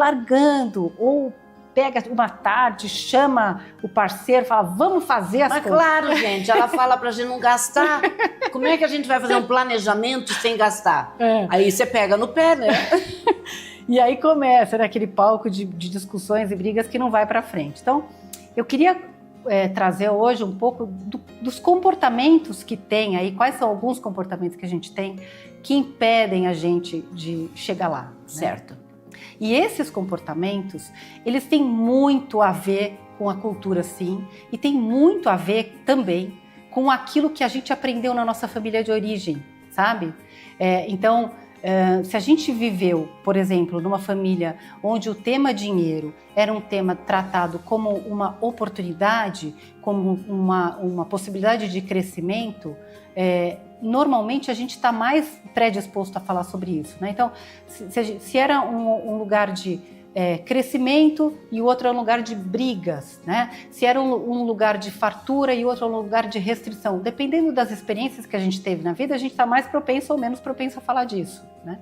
largando, ou pega uma tarde, chama o parceiro, fala, vamos fazer as coisas. Mas claro, gente, ela fala pra gente não gastar. Como é que a gente vai fazer um planejamento sem gastar? Aí você pega no pé, né? E aí começa naquele palco de discussões e brigas que não vai para frente. Então, eu queria trazer hoje um pouco dos comportamentos que tem aí, quais são alguns comportamentos que a gente tem que impedem a gente de chegar lá, né? Certo. E esses comportamentos, eles têm muito a ver com a cultura, sim, e tem muito a ver também com aquilo que a gente aprendeu na nossa família de origem, sabe? Então, se a gente viveu, por exemplo, numa família onde o tema dinheiro era um tema tratado como uma oportunidade, como uma possibilidade de crescimento, normalmente a gente está mais predisposto a falar sobre isso, né? Então, se era um lugar de crescimento e o outro é um lugar de brigas, né? Se era um lugar de fartura e o outro é um lugar de restrição, dependendo das experiências que a gente teve na vida, a gente está mais propenso ou menos propenso a falar disso, né?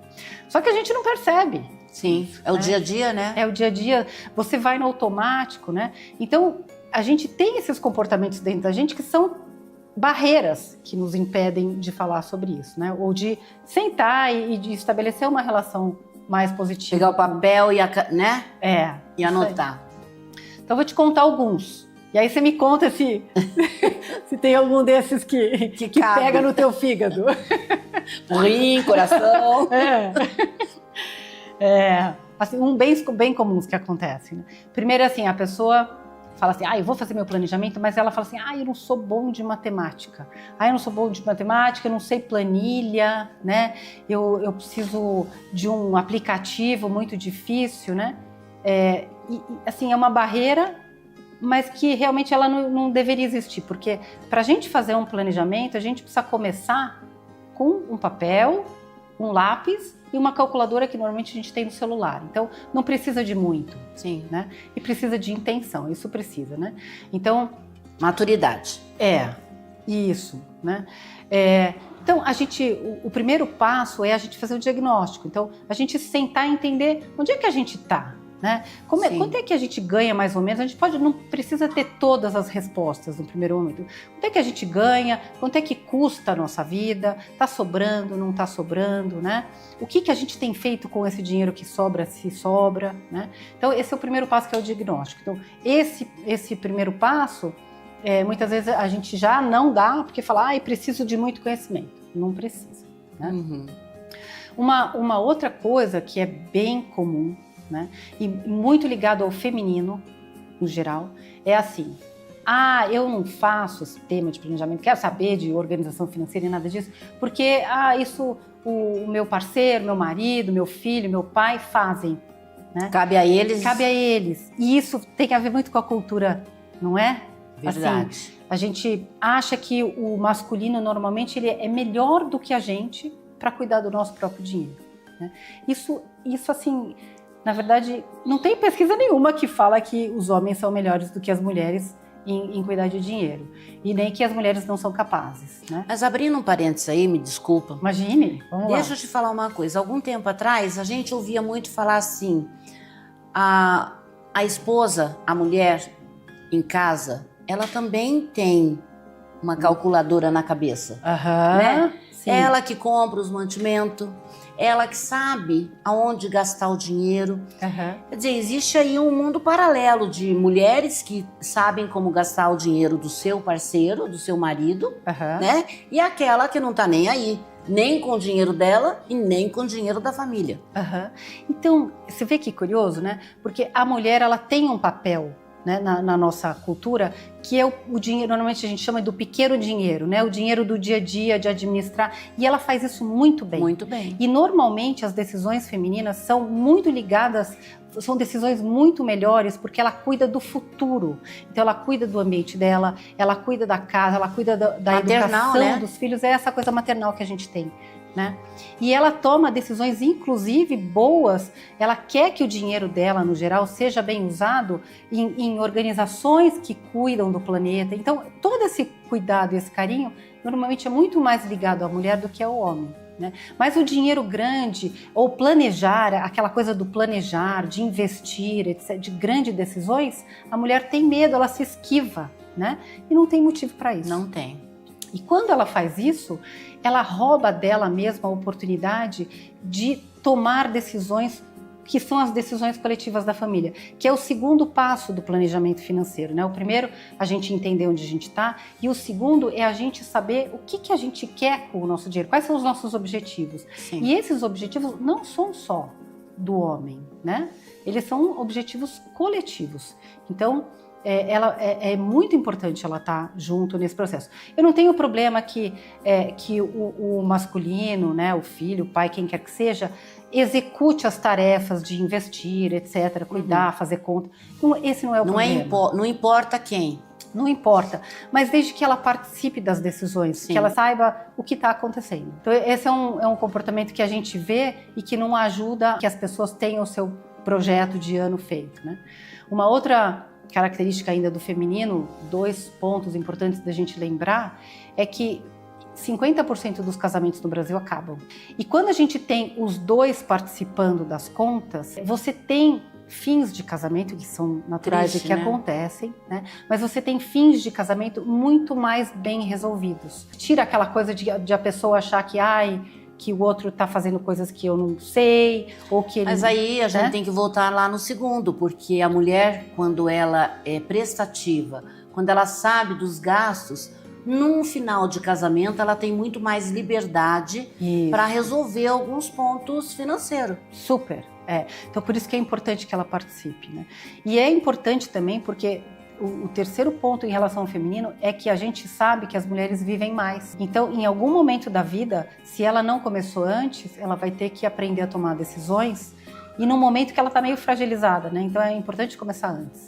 Só que a gente não percebe. Sim, é o dia a dia, né? É o dia a dia, você vai no automático, né? Então, a gente tem esses comportamentos dentro da gente que são barreiras que nos impedem de falar sobre isso, né? Ou de sentar e de estabelecer uma relação mais positiva. Pegar o papel e, né? E anotar. Então, eu vou te contar alguns. E aí você me conta se tem algum desses que pega no teu fígado. Rim, coração. Assim, bem comuns que acontecem, né? Primeiro, assim, a pessoa fala assim, eu vou fazer meu planejamento, mas ela fala assim, eu não sou bom de matemática. Eu não sou bom de matemática, eu não sei planilha, né? Eu preciso de um aplicativo muito difícil, né? Assim, é uma barreira, mas que realmente ela não deveria existir, porque para a gente fazer um planejamento, a gente precisa começar com um papel, um lápis e uma calculadora que normalmente a gente tem no celular. Então, não precisa de muito. Sim. Né? E precisa de intenção, isso precisa, né? Então... Maturidade. Isso, né? Então, o primeiro passo é a gente fazer o diagnóstico. Então, a gente sentar e entender onde é que a gente está, né? Quanto é que a gente ganha mais ou menos? A gente não precisa ter todas as respostas no primeiro momento. Quanto é que a gente ganha? Quanto é que custa a nossa vida? Tá sobrando, não tá sobrando, né? O que a gente tem feito com esse dinheiro que sobra, se sobra, né? Então, esse é o primeiro passo, que é o diagnóstico. Então, esse primeiro passo, muitas vezes a gente já não dá, porque fala, preciso de muito conhecimento. Não precisa, né? Uhum. Uma outra coisa que é bem comum, né? E muito ligado ao feminino, no geral, é assim, eu não faço esse tema de planejamento, quero saber de organização financeira e nada disso, porque isso o meu parceiro, meu marido, meu filho, meu pai fazem, né? Cabe a eles. Cabe a eles. E isso tem a ver muito com a cultura, não é? Verdade. Assim, a gente acha que o masculino, normalmente, ele é melhor do que a gente para cuidar do nosso próprio dinheiro, né? Isso assim... Na verdade, não tem pesquisa nenhuma que fala que os homens são melhores do que as mulheres em cuidar de dinheiro. E nem que as mulheres não são capazes, né? Mas abrindo um parênteses aí, me desculpa. Imagine, vamos lá. Deixa eu te falar uma coisa. Algum tempo atrás, a gente ouvia muito falar assim, a esposa, a mulher em casa, ela também tem uma calculadora na cabeça. Né? Sim. Ela que compra os mantimentos, ela que sabe aonde gastar o dinheiro. Quer dizer, existe aí um mundo paralelo de mulheres que sabem como gastar o dinheiro do seu parceiro, do seu marido, né? E aquela que não tá nem aí, nem com o dinheiro dela e nem com o dinheiro da família. Então, você vê que curioso, né? Porque a mulher, ela tem um papel, né, na nossa cultura, que é o dinheiro, normalmente a gente chama do pequeno dinheiro, né? O dinheiro do dia a dia, de administrar, e ela faz isso muito bem. Muito bem. E normalmente as decisões femininas são muito ligadas, são decisões muito melhores, porque ela cuida do futuro. Então ela cuida do ambiente dela, ela cuida da casa, ela cuida da maternal, educação, né? dos filhos, é essa coisa maternal que a gente tem, né? E ela toma decisões, inclusive boas, ela quer que o dinheiro dela, no geral, seja bem usado em organizações que cuidam do planeta. Então, todo esse cuidado e esse carinho, normalmente é muito mais ligado à mulher do que ao homem. né? Mas o dinheiro grande, ou planejar, aquela coisa do planejar, de investir, etc., de grandes decisões, a mulher tem medo, ela se esquiva, né? E não tem motivo para isso. Não tem. E quando ela faz isso, ela rouba dela mesma a oportunidade de tomar decisões que são as decisões coletivas da família, que é o segundo passo do planejamento financeiro, né? O primeiro, a gente entender onde a gente está, e o segundo é a gente saber o que a gente quer com o nosso dinheiro, quais são os nossos objetivos. Sim. E esses objetivos não são só do homem, né? Eles são objetivos coletivos. Então, é muito importante ela estar junto nesse processo. Eu não tenho problema que o masculino, né, o filho, o pai, quem quer que seja, execute as tarefas de investir, etc., cuidar, fazer conta. Esse não é o problema. Não importa quem. Não importa, mas desde que ela participe das decisões, Sim. que ela saiba o que está acontecendo. Então esse é um comportamento que a gente vê e que não ajuda que as pessoas tenham o seu projeto de ano feito, né? Uma outra característica ainda do feminino, 2 pontos importantes da gente lembrar, é que 50% dos casamentos no Brasil acabam. E quando a gente tem os dois participando das contas, você tem fins de casamento que são naturais e que acontecem, né? Mas você tem fins de casamento muito mais bem resolvidos. Tira aquela coisa de a pessoa achar que o outro está fazendo coisas que eu não sei, ou que ele... Mas aí a gente tem que voltar lá no segundo, porque a mulher, quando ela é prestativa, quando ela sabe dos gastos, num final de casamento ela tem muito mais liberdade para resolver alguns pontos financeiros. Super. Então por isso que é importante que ela participe, né? E é importante também porque o terceiro ponto em relação ao feminino é que a gente sabe que as mulheres vivem mais. Então, em algum momento da vida, se ela não começou antes, ela vai ter que aprender a tomar decisões e num momento que ela está meio fragilizada, né? Então é importante começar antes.